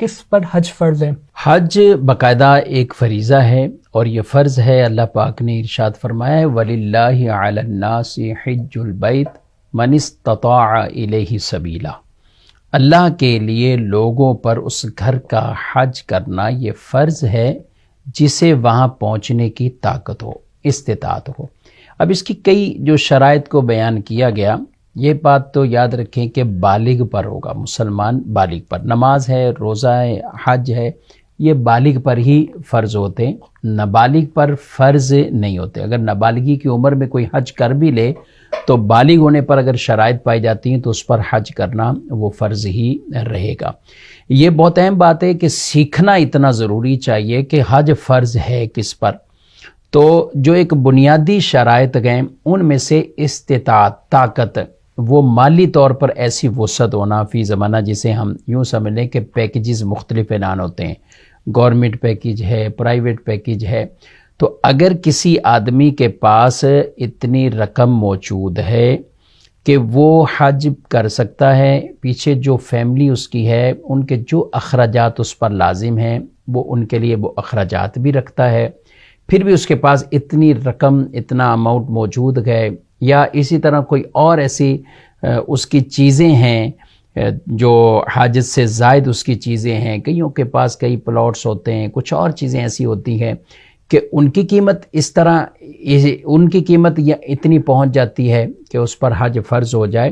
کس پر حج فرض ہے؟ حج باقاعدہ ایک فریضہ ہے اور یہ فرض ہے. اللہ پاک نے ارشاد فرمایا ہے وَلِلَّهِ عَلَى النَّاسِ حِجُّ الْبَيْتِ مَنِ اسْتَطَاعَ إِلَيْهِ سَبِيلًا. اللہ کے لیے لوگوں پر اس گھر کا حج کرنا یہ فرض ہے جسے وہاں پہنچنے کی طاقت ہو، استطاعت ہو. اب اس کی کئی جو شرائط کو بیان کیا گیا، یہ بات تو یاد رکھیں کہ بالغ پر ہوگا، مسلمان بالغ پر. نماز ہے، روزہ ہے، حج ہے، یہ بالغ پر ہی فرض ہوتے ہیں، نابالغ پر فرض نہیں ہوتے. اگر نابالغی کی عمر میں کوئی حج کر بھی لے تو بالغ ہونے پر اگر شرائط پائی جاتی ہیں تو اس پر حج کرنا وہ فرض ہی رہے گا. یہ بہت اہم بات ہے کہ سیکھنا اتنا ضروری چاہیے کہ حج فرض ہے کس پر. تو جو ایک بنیادی شرائط گئے ان میں سے استطاعت، طاقت، وہ مالی طور پر ایسی وسعت ہونا فی زمانہ، جسے ہم یوں سمجھ لیں کہ پیکیجز مختلف اعلان ہوتے ہیں، گورنمنٹ پیکیج ہے، پرائیویٹ پیکیج ہے. تو اگر کسی آدمی کے پاس اتنی رقم موجود ہے کہ وہ حج کر سکتا ہے، پیچھے جو فیملی اس کی ہے ان کے جو اخراجات اس پر لازم ہیں وہ ان کے لیے وہ اخراجات بھی رکھتا ہے، پھر بھی اس کے پاس اتنی رقم، اتنا اماؤنٹ موجود ہے، یا اسی طرح کوئی اور ایسی اس کی چیزیں ہیں جو حاجت سے زائد اس کی چیزیں ہیں، کئیوں کے پاس کئی پلاٹس ہوتے ہیں، کچھ اور چیزیں ایسی ہوتی ہیں کہ ان کی قیمت اس طرح، ان کی قیمت یا اتنی پہنچ جاتی ہے کہ اس پر حج فرض ہو جائے.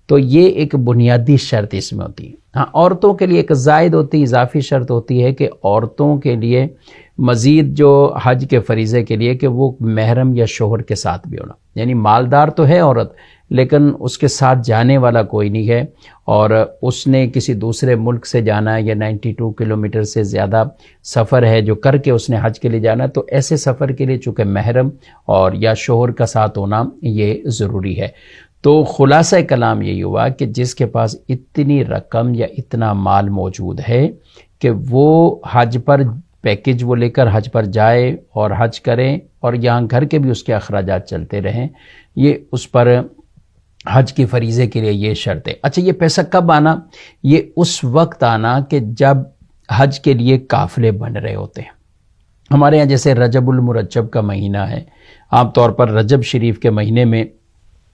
تو یہ ایک بنیادی شرط اس میں ہوتی ہے. ہاں، عورتوں کے لیے ایک زائد ہوتی، اضافی شرط ہوتی ہے کہ عورتوں کے لیے مزید جو حج کے فریضے کے لیے کہ وہ محرم یا شوہر کے ساتھ بھی ہونا، یعنی مالدار تو ہے عورت لیکن اس کے ساتھ جانے والا کوئی نہیں ہے، اور اس نے کسی دوسرے ملک سے جانا ہے یا 92 کلومیٹر سے زیادہ سفر ہے جو کر کے اس نے حج کے لیے جانا ہے، تو ایسے سفر کے لیے چونکہ محرم اور یا شوہر کا ساتھ ہونا یہ ضروری ہے. تو خلاصہ کلام یہی ہوا کہ جس کے پاس اتنی رقم یا اتنا مال موجود ہے کہ وہ حج پر پیکج وہ لے کر حج پر جائے اور حج کریں، اور یہاں گھر کے بھی اس کے اخراجات چلتے رہیں، یہ اس پر حج کی فریضے کے لیے یہ شرط ہے. اچھا، یہ پیسہ کب آنا؟ یہ اس وقت آنا کہ جب حج کے لیے قافلے بن رہے ہوتے ہیں. ہمارے یہاں جیسے رجب المرجب کا مہینہ ہے، عام طور پر رجب شریف کے مہینے میں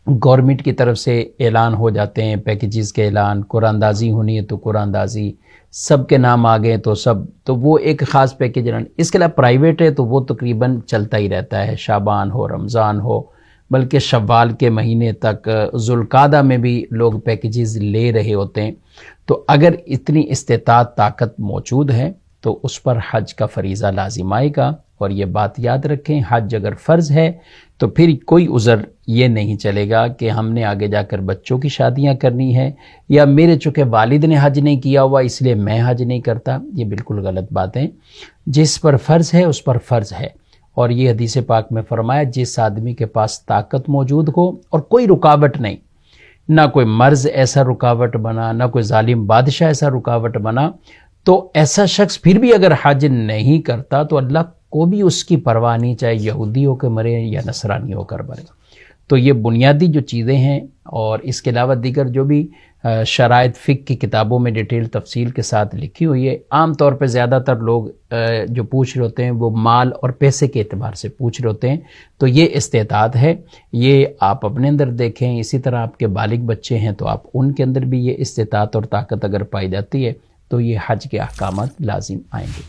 گورنمنٹ کی طرف سے اعلان ہو جاتے ہیں، پیکیجز کے اعلان، قرآن اندازی ہونی ہے تو قرآن اندازی، سب کے نام آگئے تو سب، تو وہ ایک خاص پیکیج. اس کے علاوہ پرائیویٹ ہے تو وہ تقریباً چلتا ہی رہتا ہے، شعبان ہو، رمضان ہو، بلکہ شوال کے مہینے تک، ذوالقعدہ میں بھی لوگ پیکیجز لے رہے ہوتے ہیں. تو اگر اتنی استطاعت، طاقت موجود ہے تو اس پر حج کا فریضہ لازم آئے گا. اور یہ بات یاد رکھیں، حج اگر فرض ہے تو پھر کوئی عذر یہ نہیں چلے گا کہ ہم نے آگے جا کر بچوں کی شادیاں کرنی ہے، یا میرے چونکہ والد نے حج نہیں کیا ہوا اس لیے میں حج نہیں کرتا. یہ بالکل غلط بات ہے. جس پر فرض ہے اس پر فرض ہے. اور یہ حدیث پاک میں فرمایا جس آدمی کے پاس طاقت موجود ہو اور کوئی رکاوٹ نہیں، نہ کوئی مرض ایسا رکاوٹ بنا، نہ کوئی ظالم بادشاہ ایسا رکاوٹ بنا، تو ایسا شخص پھر بھی اگر حج نہیں کرتا تو اللہ کو بھی اس کی پرواہ نہیں، چاہے یہودی ہو کے مرے یا نصرانی ہو کر مرے. تو یہ بنیادی جو چیزیں ہیں، اور اس کے علاوہ دیگر جو بھی شرائط فقہ کی کتابوں میں ڈیٹیل تفصیل کے ساتھ لکھی ہوئی ہے. عام طور پہ زیادہ تر لوگ جو پوچھ رہے ہوتے ہیں وہ مال اور پیسے کے اعتبار سے پوچھ رہے ہوتے ہیں. تو یہ استطاعت ہے، یہ آپ اپنے اندر دیکھیں. اسی طرح آپ کے بالغ بچے ہیں تو آپ ان کے اندر بھی یہ استطاعت اور طاقت اگر پائی جاتی ہے تو یہ حج کے احکامات لازم آئیں گے.